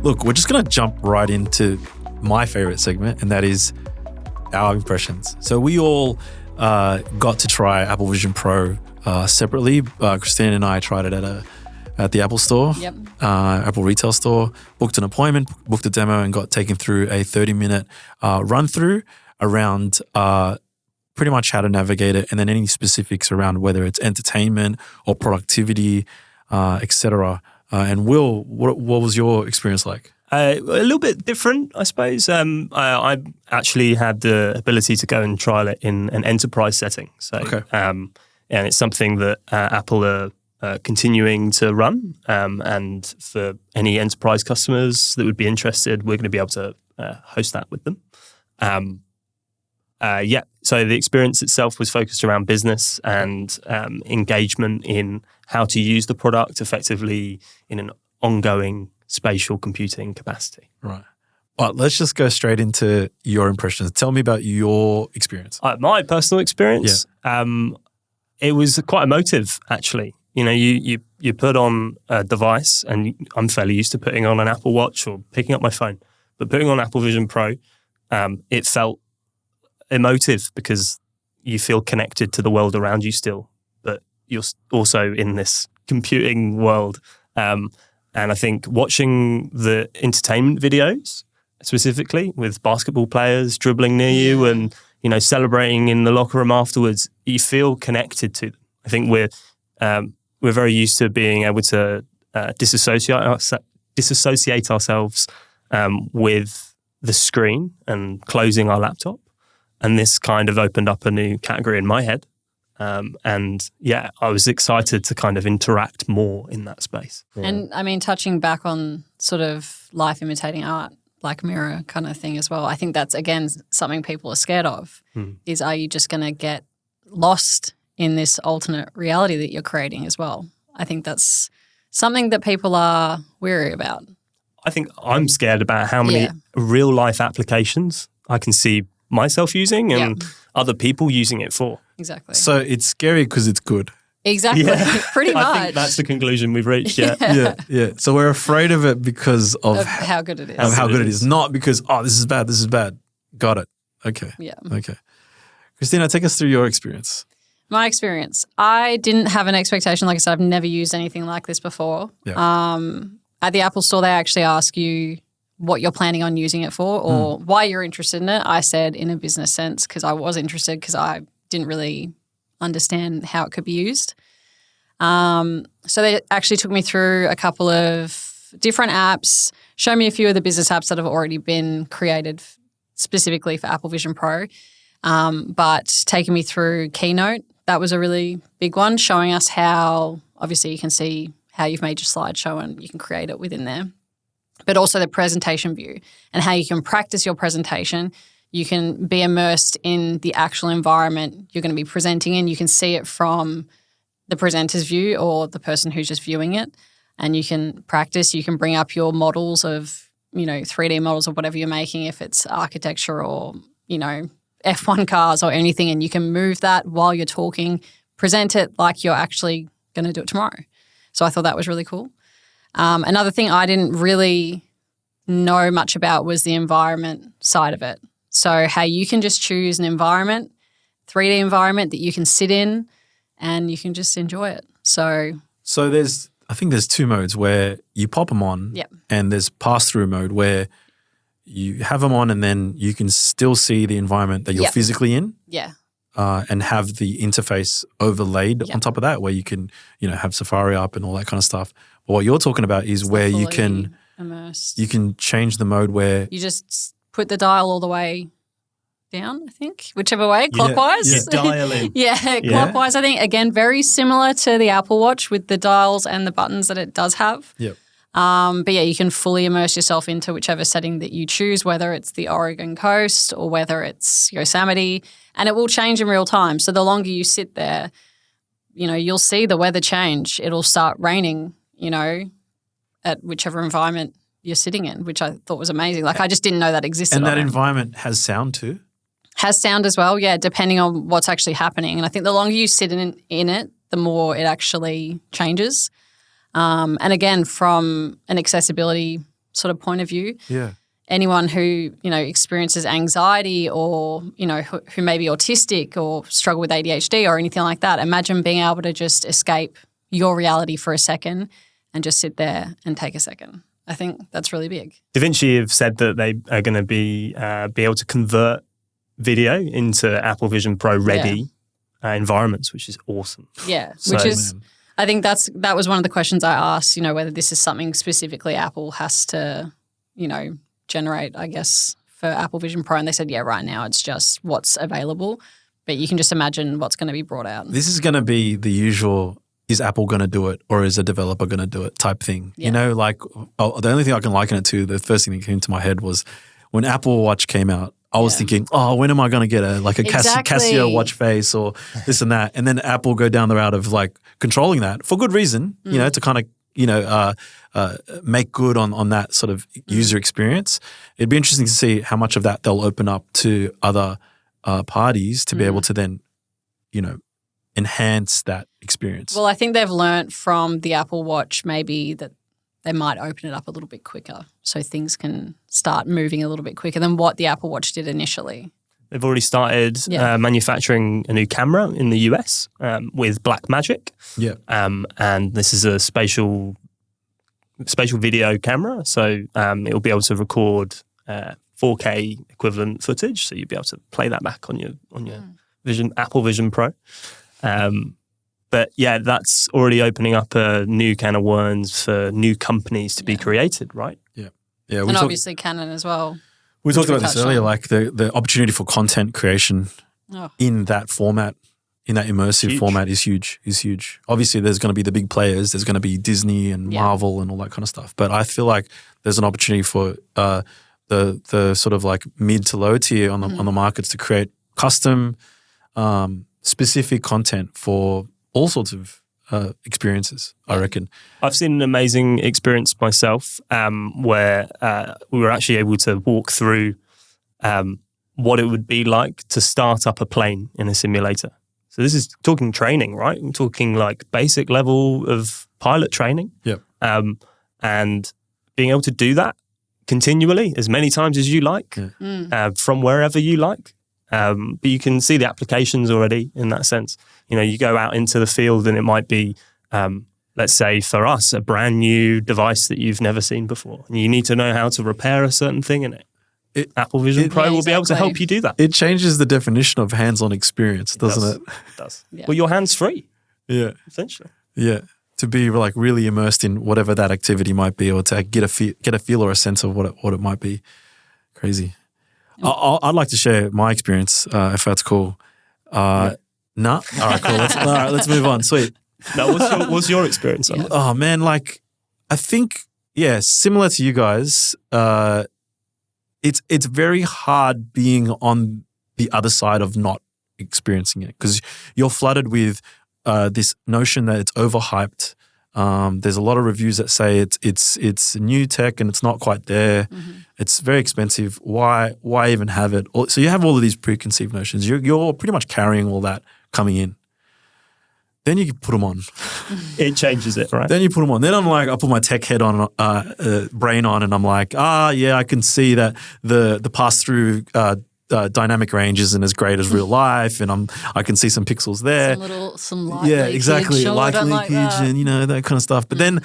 Look, we're just going to jump right into my favorite segment, and that is our impressions. So we all got to try Apple Vision Pro separately. Cristina and I tried it at the Apple store, Apple retail store, booked an appointment, booked a demo, and got taken through a 30-minute run through around pretty much how to navigate it, and then any specifics around whether it's entertainment or productivity, etc. And Will, what was your experience like? A little bit different, I suppose. I actually had the ability to go and trial it in an enterprise setting. So, and it's something that Apple are continuing to run. And for any enterprise customers that would be interested, we're going to be able to host that with them. So the experience itself was focused around business and engagement in how to use the product effectively in an ongoing spatial computing capacity. Right. Well, let's just go straight into your impressions. Tell me about your experience. My personal experience, it was quite emotive, actually. You know, you put on a device, and I'm fairly used to putting on an Apple Watch or picking up my phone, but putting on Apple Vision Pro, it felt emotive because you feel connected to the world around you still, but you're also in this computing world. And I think watching the entertainment videos, specifically with basketball players dribbling near you and, you know, celebrating in the locker room afterwards, you feel connected to them. I think we're very used to being able to disassociate ourselves with the screen and closing our laptop. And this kind of opened up a new category in my head. And I was excited to kind of interact more in that space. Yeah. And I mean, touching back on sort of life imitating art, like mirror kind of thing as well, I think that's, again, something people are scared of, is are you just going to get lost in this alternate reality that you're creating as well? I think that's something that people are wary about. I think I'm scared about how many real life applications I can see myself using and other people using it for. Exactly. So it's scary because it's good. Exactly. Pretty much. I think that's the conclusion we've reached. Yeah. So we're afraid of it because of how good it is. Of how good it is. Not because, this is bad. Got it. Okay. Yeah. Okay. Cristina, take us through your experience. My experience. I didn't have an expectation. Like I said, I've never used anything like this before. Yeah. At the Apple store, they actually ask you what you're planning on using it for or why you're interested in it. I said in a business sense because I was interested because I didn't really understand how it could be used. So they actually took me through a couple of different apps, showed me a few of the business apps that have already been created specifically for Apple Vision Pro, but taking me through Keynote. That was a really big one, showing us how, obviously you can see how you've made your slideshow and you can create it within there, but also the presentation view and how you can practice your presentation. You can be immersed in the actual environment you're going to be presenting in. You can see it from the presenter's view or the person who's just viewing it, and you can practice. You can bring up your models of, 3D models of whatever you're making, if it's architecture or, F1 cars or anything, and you can move that while you're talking, present it like you're actually going to do it tomorrow. So I thought that was really cool. Another thing I didn't really know much about was the environment side of it. So how you can just choose an environment, 3D environment that you can sit in and you can just enjoy it. So I think there's two modes where you pop them on and there's pass-through mode where you have them on and then you can still see the environment that you're physically in. Yeah. And have the interface overlaid on top of that where you can, have Safari up and all that kind of stuff. But what you're talking about is where you can immersed. You can change the mode where you just put the dial all the way down, I think, whichever way, clockwise. Yeah, dial in. Clockwise, I think. Again, very similar to the Apple Watch with the dials and the buttons that it does have. Yep. But you can fully immerse yourself into whichever setting that you choose, whether it's the Oregon coast or whether it's Yosemite, and it will change in real time. So the longer you sit there, you'll see the weather change. It'll start raining, at whichever environment you're sitting in, which I thought was amazing. Like I just didn't know that existed. And that environment has sound too? Has sound as well, yeah, depending on what's actually happening. And I think the longer you sit in it, the more it actually changes. And again, from an accessibility sort of point of view. Yeah. Anyone who, experiences anxiety or, who may be autistic or struggle with ADHD or anything like that, imagine being able to just escape your reality for a second and just sit there and take a second. I think that's really big. DaVinci have said that they are going to be able to convert video into Apple Vision Pro ready environments, which is awesome. Yeah, So- which is, I think that was one of the questions I asked, whether this is something specifically Apple has to, generate, I guess, for Apple Vision Pro. And they said, right now it's just what's available. But you can just imagine what's going to be brought out. This is going to be the usual, is Apple going to do it or is a developer going to do it type thing. Yeah. The only thing I can liken it to, the first thing that came to my head was when Apple Watch came out, I was thinking, when am I going to get a Casio watch face or this and that? And then Apple go down the route of like controlling that for good reason, to kind of, make good on that sort of user experience. It'd be interesting to see how much of that they'll open up to other parties to be able to then, enhance that experience. Well, I think they've learnt from the Apple Watch maybe that they might open it up a little bit quicker so things can start moving a little bit quicker than what the Apple Watch did initially. They've already started manufacturing a new camera in the US with Blackmagic. Yeah. And this is a spatial video camera. So it will be able to record 4K equivalent footage. So you'll be able to play that back on your Apple Vision Pro. But yeah, that's already opening up a new can of worms for new companies to be created, right? Yeah. And obviously Canon as well. We talked about this earlier, like the opportunity for content creation in that format, in that immersive format is huge. Obviously, there's going to be the big players. There's going to be Disney and Marvel and all that kind of stuff. But I feel like there's an opportunity for the sort of like mid to low tier on the markets to create custom, specific content for all sorts of experiences, I reckon. I've seen an amazing experience myself where we were actually able to walk through what it would be like to start up a plane in a simulator. So this is talking training, right? I'm talking like basic level of pilot training. Yeah. And being able to do that continually as many times as you like from wherever you like. But you can see the applications already in that sense. You go out into the field and it might be, let's say for us, a brand new device that you've never seen before. And you need to know how to repair a certain thing in it. Apple Vision Pro will be able to help you do that. It changes the definition of hands-on experience, doesn't it? It does. Yeah. Well, your hands free. Yeah. Essentially. Yeah. To be like really immersed in whatever that activity might be, or to get a feel or a sense of what it might be. Crazy. I'd like to share my experience, if that's cool. Nah? All right, cool. Let's move on. Sweet. Now, what's your experience on it? Oh, man, like, I think, similar to you guys, it's very hard being on the other side of not experiencing it because you're flooded with this notion that it's overhyped. There's a lot of reviews that say it's new tech and it's not quite there. Mm-hmm. It's very expensive. Why even have it? So you have all of these preconceived notions. You're pretty much carrying all that coming in. Then you put them on. It changes it, right? Then you put them on. Then I'm like, I put my tech head on, brain on, and I'm like, I can see that the pass through dynamic range isn't as great as real life, and I can see some pixels there. Some light leakage. Exactly, light leakage and that kind of stuff. But then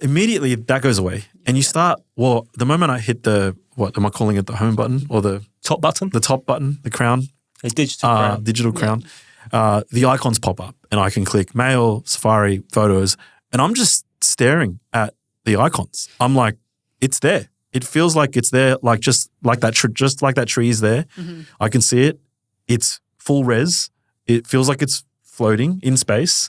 immediately that goes away, and you start. Well, the moment I hit what am I calling it? The home button or the top button? The top button, the crown, a digital crown. Digital crown. The icons pop up, and I can click Mail, Safari, Photos, and I'm just staring at the icons. I'm like, it's there. It feels like it's there, like just like that tree is there. Mm-hmm. I can see it. It's full res. It feels like it's floating in space.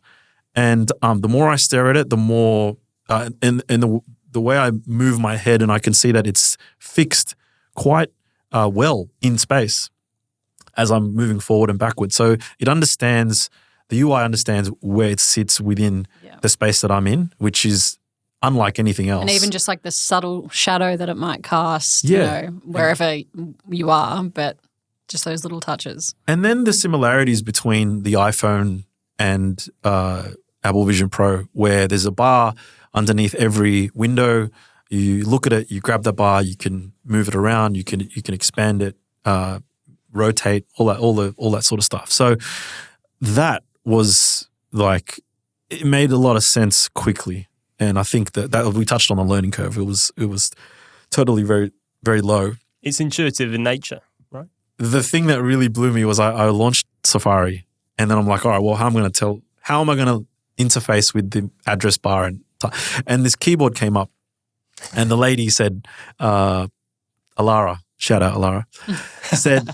And the more I stare at it, the more and the way I move my head, and I can see that it's fixed quite well in space as I'm moving forward and backward. So it understands, the UI understands where it sits within the space that I'm in, which is unlike anything else. And even just like the subtle shadow that it might cast, wherever you are, but just those little touches. And then the similarities between the iPhone and Apple Vision Pro, where there's a bar underneath every window. You look at it, you grab the bar, you can move it around, you can expand it, rotate, all that sort of stuff. So that was like, it made a lot of sense quickly. And I think that we touched on the learning curve. It was totally very, very low. It's intuitive in nature, right? The thing that really blew me was I launched Safari, and then I'm like, all right, well, how am I going to interface with the address bar? And this keyboard came up, and the lady said, Alara, shout out Alara, said,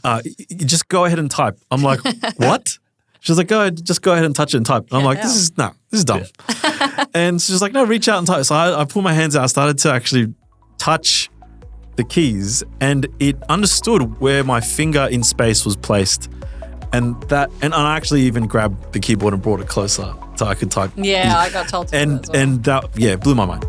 just go ahead and type. I'm like, what? She's like, just go ahead and touch it and type. And I'm like, this is dumb. Yeah. And she's like, no, reach out and type. So I put my hands out. I started to actually touch the keys, and it understood where my finger in space was placed. And I actually even grabbed the keyboard and brought it closer so I could type. Yeah, I got told to do that as well. And that, blew my mind.